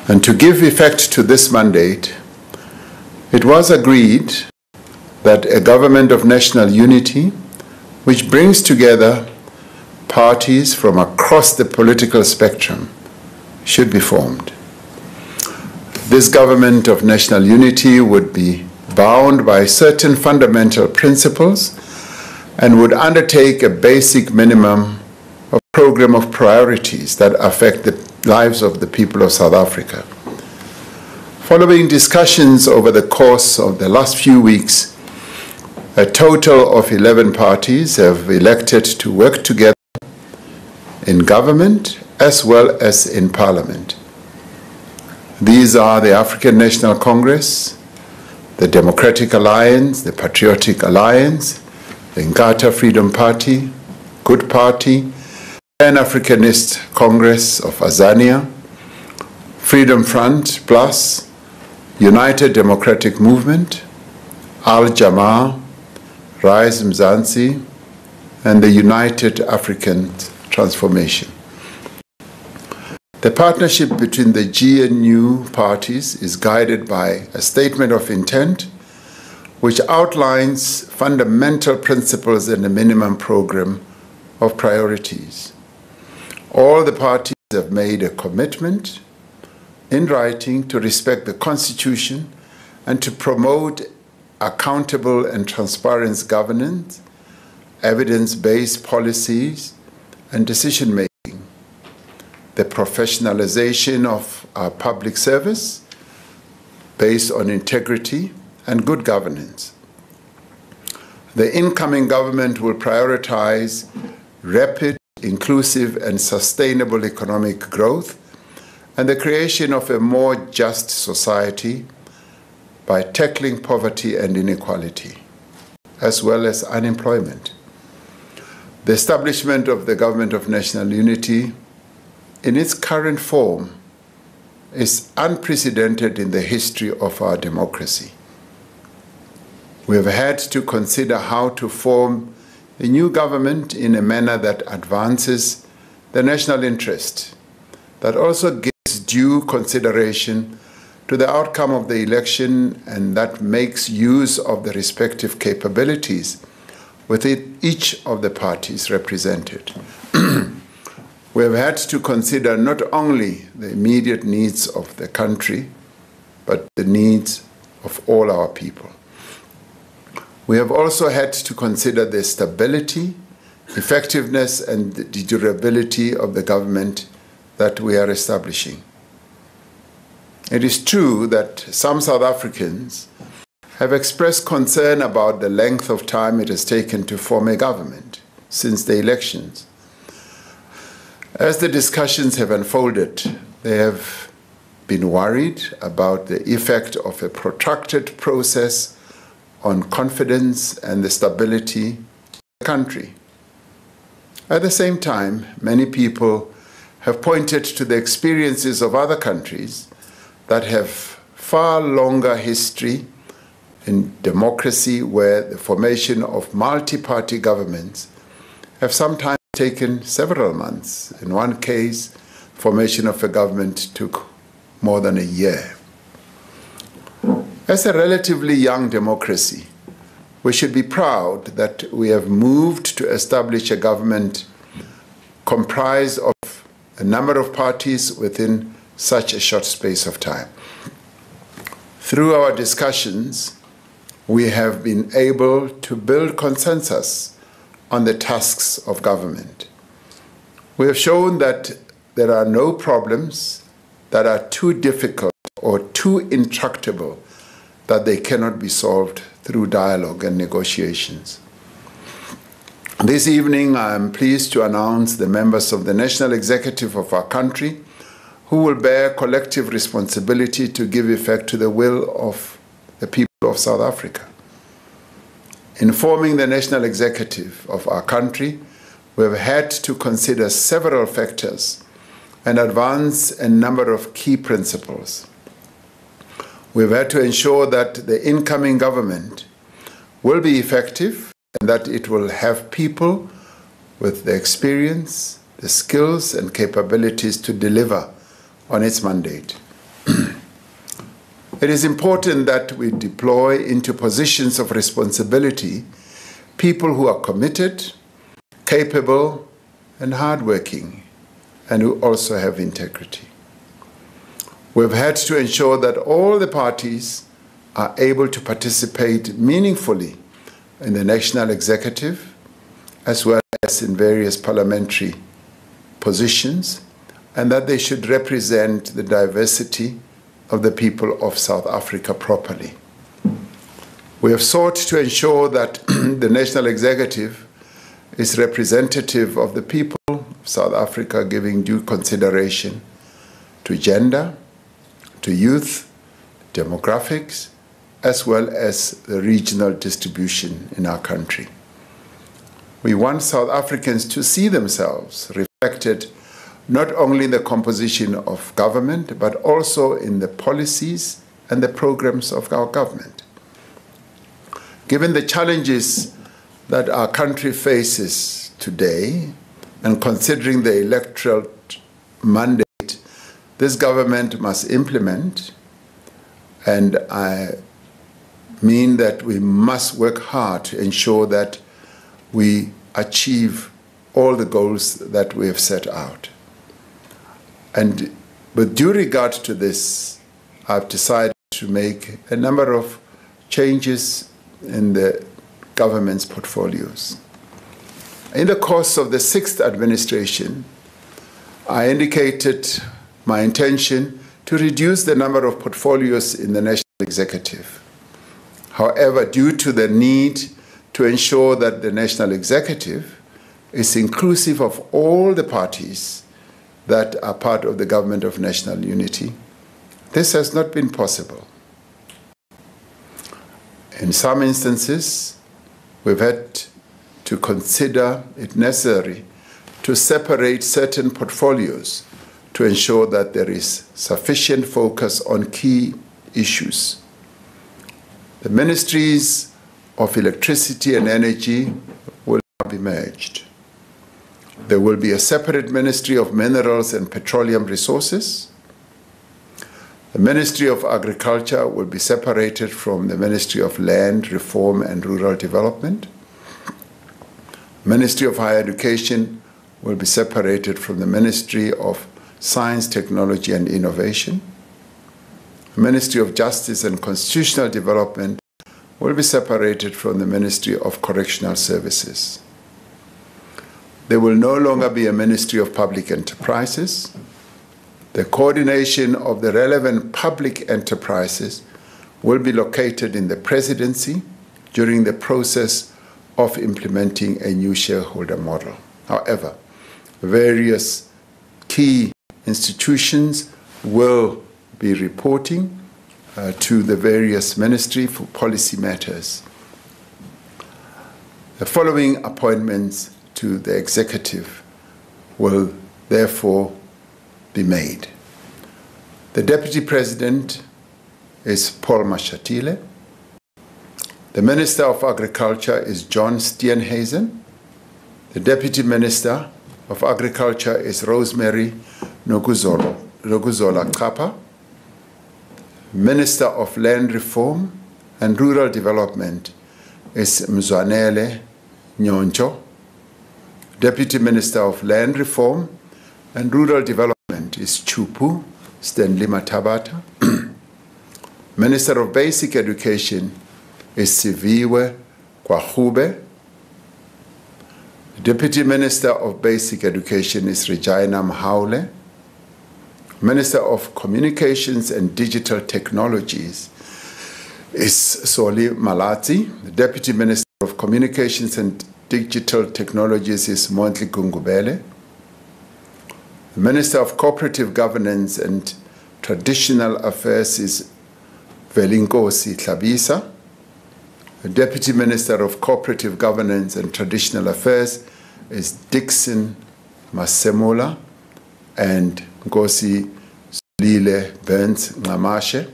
And to give effect to this mandate, it was agreed that a government of national unity, which brings together parties from across the political spectrum, should be formed. This government of national unity would be bound by certain fundamental principles and would undertake a basic minimum of program of priorities that affect the lives of the people of South Africa. Following discussions over the course of the last few weeks, a total of 11 parties have elected to work together in government as well as in parliament. These are the African National Congress, the Democratic Alliance, the Patriotic Alliance, the Inkatha Freedom Party, Good Party, Pan-Africanist Congress of Azania, Freedom Front Plus, United Democratic Movement, Al-Jamaa, Rise Mzansi, and the United African Transformation. The partnership between the GNU parties is guided by a statement of intent which outlines fundamental principles and a minimum program of priorities. All the parties have made a commitment in writing to respect the Constitution and to promote accountable and transparent governance, evidence-based policies, and decision-making, the professionalization of our public service based on integrity and good governance. The incoming government will prioritize rapid, inclusive, and sustainable economic growth and the creation of a more just society by tackling poverty and inequality, as well as unemployment. The establishment of the Government of National Unity in its current form is unprecedented in the history of our democracy. We have had to consider how to form a new government in a manner that advances the national interest, that also gives due consideration to the outcome of the election and that makes use of the respective capabilities within each of the parties represented. We have had to consider not only the immediate needs of the country, but the needs of all our people. We have also had to consider the stability, effectiveness, and the durability of the government that we are establishing. It is true that some South Africans have expressed concern about the length of time it has taken to form a government since the elections. As the discussions have unfolded, they have been worried about the effect of a protracted process on confidence and the stability of the country. At the same time, many people have pointed to the experiences of other countries that have far longer history in democracy, where the formation of multi-party governments have sometimes taken several months. In one case, formation of a government took more than a year. As a relatively young democracy, we should be proud that we have moved to establish a government comprised of a number of parties within such a short space of time. Through our discussions, we have been able to build consensus on the tasks of government. We have shown that there are no problems that are too difficult or too intractable that they cannot be solved through dialogue and negotiations. This evening, I am pleased to announce the members of the National Executive of our country who will bear collective responsibility to give effect to the will of the people of South Africa. In forming the National Executive of our country, we have had to consider several factors and advance a number of key principles. We've had to ensure that the incoming government will be effective and that it will have people with the experience, the skills, and capabilities to deliver on its mandate. It is important that we deploy into positions of responsibility people who are committed, capable, and hardworking, and who also have integrity. We've had to ensure that all the parties are able to participate meaningfully in the national executive, as well as in various parliamentary positions, and that they should represent the diversity of the people of South Africa properly. We have sought to ensure that the national executive is representative of the people of South Africa, giving due consideration to gender, to youth, demographics, as well as the regional distribution in our country. We want South Africans to see themselves reflected not only in the composition of government, but also in the policies and the programs of our government. Given the challenges that our country faces today, and considering the electoral mandate this government must implement, and I mean that we must work hard to ensure that we achieve all the goals that we have set out. And with due regard to this, I've decided to make a number of changes in the government's portfolios. In the course of the 6th administration, I indicated my intention to reduce the number of portfolios in the national executive. However, due to the need to ensure that the national executive is inclusive of all the parties that are part of the government of national unity, this has not been possible. In some instances, we've had to consider it necessary to separate certain portfolios to ensure that there is sufficient focus on key issues. The ministries of electricity and energy will now be merged. There will be a separate Ministry of Minerals and Petroleum Resources. The Ministry of Agriculture will be separated from the Ministry of Land, Reform and Rural Development. The Ministry of Higher Education will be separated from the Ministry of Science, Technology and Innovation. The Ministry of Justice and Constitutional Development will be separated from the Ministry of Correctional Services. There will no longer be a Ministry of Public Enterprises. The coordination of the relevant public enterprises will be located in the presidency during the process of implementing a new shareholder model. However, various key institutions will be reporting to the various ministries for policy matters. The following appointments to the executive will therefore be made. The Deputy President is Paul Mashatile. The Minister of Agriculture is John Steenhuisen. The Deputy Minister of Agriculture is Rosemary Nokuzola Kapa. Minister of Land Reform and Rural Development is Mzwanele Nyoncho. Deputy Minister of Land Reform and Rural Development is Chupu Stanley Matabata. Minister of Basic Education is Siviwe Kwahube. Deputy Minister of Basic Education is Regina Mahaule. Minister of Communications and Digital Technologies is Soli Malati. The Deputy Minister of Communications and Digital Technologies is Montli Gungubele. The Minister of Cooperative Governance and Traditional Affairs is Velinkosi Tlabisa. The Deputy Minister of Cooperative Governance and Traditional Affairs is Dixon Masemola and Ngosi Lile Burns Ngamashe.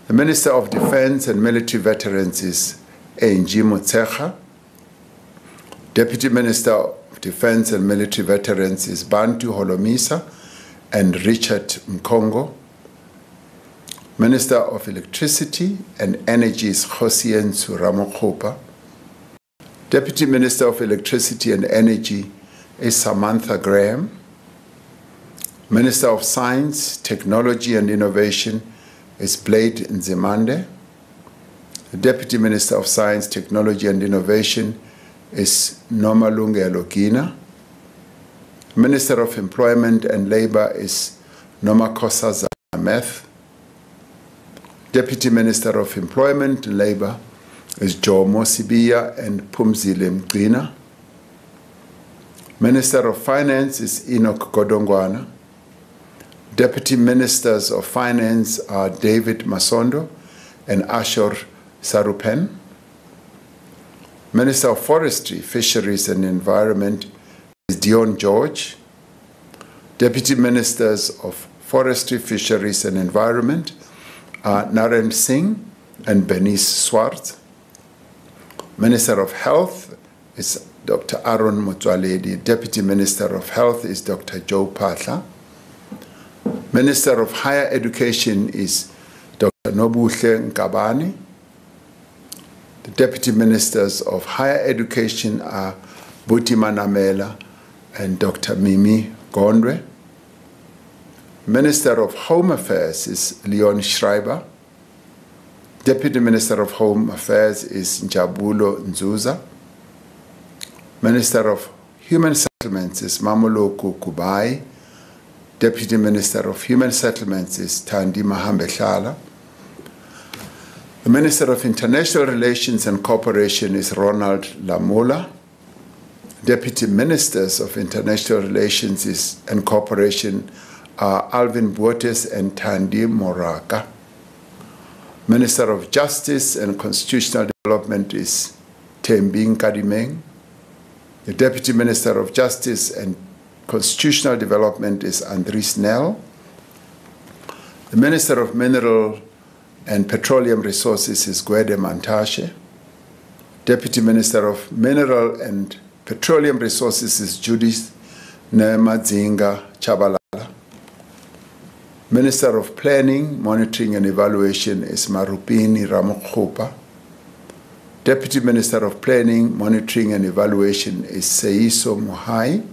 The Minister of Defense and Military Veterans is Enji Motsecha. Deputy Minister of Defense and Military Veterans is Bantu Holomisa and Richard Mkongo. Minister of Electricity and Energy is Ramaphosa. Deputy Minister of Electricity and Energy is Samantha Graham. Minister of Science, Technology and Innovation is Blade Nzimande. The Deputy Minister of Science, Technology and Innovation is Nomalungelo Gina. Minister of Employment and Labor is Nomakhosa Zameth. Deputy Minister of Employment and Labor is Jomo Sibiya and Phumzile Mgcina. Minister of Finance is Enoch Godongwana. Deputy Ministers of Finance are David Masondo and Ashor Sarupen. Minister of Forestry, Fisheries and Environment is Dion George. Deputy Ministers of Forestry, Fisheries and Environment are Naren Singh and Bernice Swart. Minister of Health is Dr. Aaron Motsoaledi. Deputy Minister of Health is Dr. Joe Patla. Minister of Higher Education is Dr. Nobuhle Nkabani. The Deputy Ministers of Higher Education are Buti Manamela and Dr. Mimi Gondwe. Minister of Home Affairs is Leon Schreiber. Deputy Minister of Home Affairs is Njabulo Nzuza. Minister of Human Settlements is Mamoloko Kubai. Deputy Minister of Human Settlements is Thandi Mahambehlala. The Minister of International Relations and Cooperation is Ronald Lamola. Deputy Ministers of International Relations and Cooperation are Alvin Buotes and Thandi Moraka. Minister of Justice and Constitutional Development is Thembi Nkadimeng. The Deputy Minister of Justice and Constitutional Development is Andries Nel. The Minister of Mineral and Petroleum Resources is Gwede Mantashe. Deputy Minister of Mineral and Petroleum Resources is Judith Nemadzinga Chabalala. Minister of Planning, Monitoring and Evaluation is Marupini Ramaphosa. Deputy Minister of Planning, Monitoring and Evaluation is Seiso Mohai.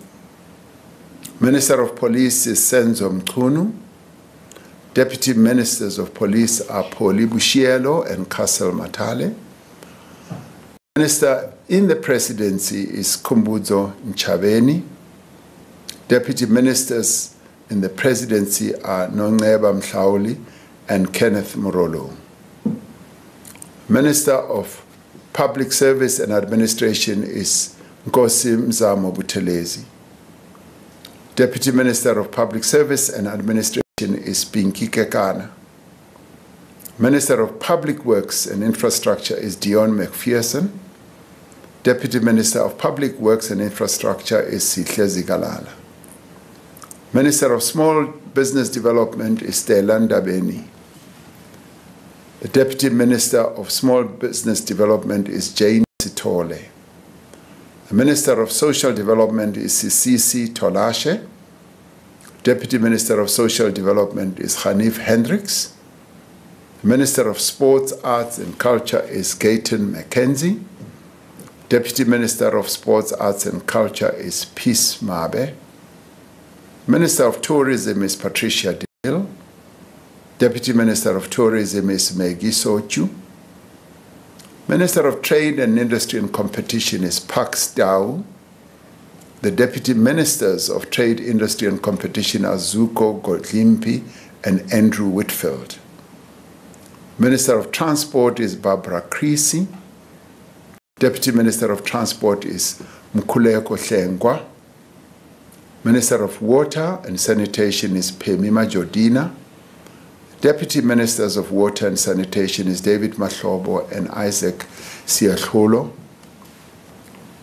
Minister of Police is Senzo Mchunu. Deputy Ministers of Police are Poli Bushielo and Castle Matale. Minister in the Presidency is Kumbuzo Nchabeni. Deputy Ministers in the Presidency are Nongeba Mhlauli and Kenneth Morolo. Minister of Public Service and Administration is Nkosi Mzamo Buthelezi. Deputy Minister of Public Service and Administration is Pinky Kekana. Minister of Public Works and Infrastructure is Dion McPherson. Deputy Minister of Public Works and Infrastructure is Sihle Zigalala. Minister of Small Business Development is Delanda Beni. The Deputy Minister of Small Business Development is Jane Sitole. The Minister of Social Development is Sisisi Tolashe. Deputy Minister of Social Development is Hanif Hendricks. The Minister of Sports, Arts and Culture is Gayton McKenzie. Deputy Minister of Sports, Arts and Culture is Peace Mabe. Minister of Tourism is Patricia Dale. Deputy Minister of Tourism is Maggie Sochu. Minister of Trade and Industry and Competition is Pax Dao. The Deputy Ministers of Trade, Industry and Competition are Zuko Godlimpi and Andrew Whitfield. Minister of Transport is Barbara Creasy. Deputy Minister of Transport is Mkhuleko Hlengwa. Minister of Water and Sanitation is Phemima Jodina. Deputy Ministers of Water and Sanitation is David Mahlobo and Isaac Siakholo.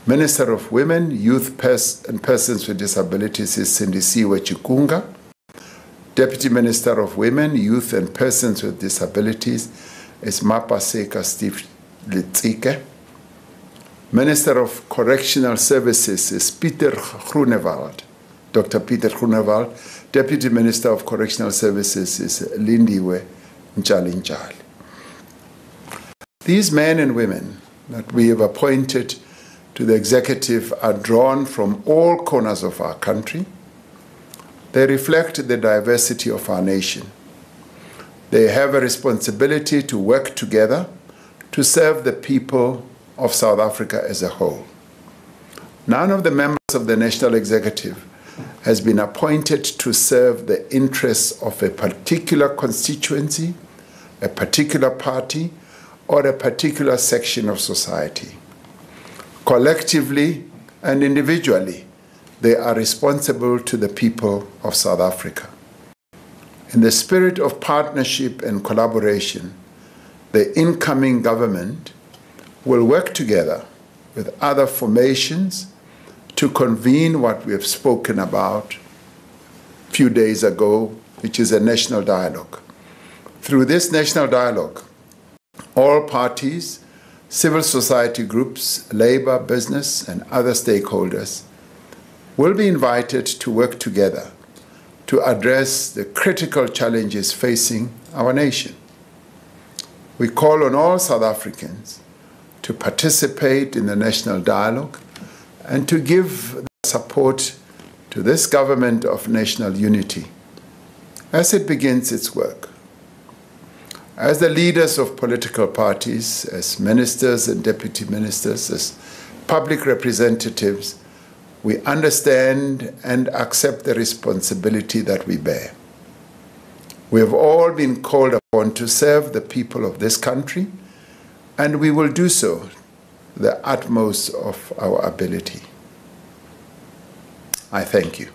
Minister of Women, Youth and Persons with Disabilities is Sindisiwe Chikunga. Deputy Minister of Women, Youth and Persons with Disabilities is Mapaseka Steve Litzike. Minister of Correctional Services is Peter Groenewald. Dr. Peter Groenewald. Deputy Minister of Correctional Services is Lindiwe njali njali. These men and women that we have appointed to the executive are drawn from all corners of our country. They reflect the diversity of our nation. They have a responsibility to work together to serve the people of South Africa as a whole. None of the members of the National Executive has been appointed to serve the interests of a particular constituency, a particular party, or a particular section of society. Collectively and individually, they are responsible to the people of South Africa. In the spirit of partnership and collaboration, the incoming government will work together with other formations to convene what we have spoken about a few days ago, which is a national dialogue. Through this national dialogue, all parties, civil society groups, labor, business, and other stakeholders will be invited to work together to address the critical challenges facing our nation. We call on all South Africans to participate in the national dialogue and to give support to this government of national unity as it begins its work. As the leaders of political parties, as ministers and deputy ministers, as public representatives, we understand and accept the responsibility that we bear. We have all been called upon to serve the people of this country, and we will do so to the utmost of our ability. I thank you.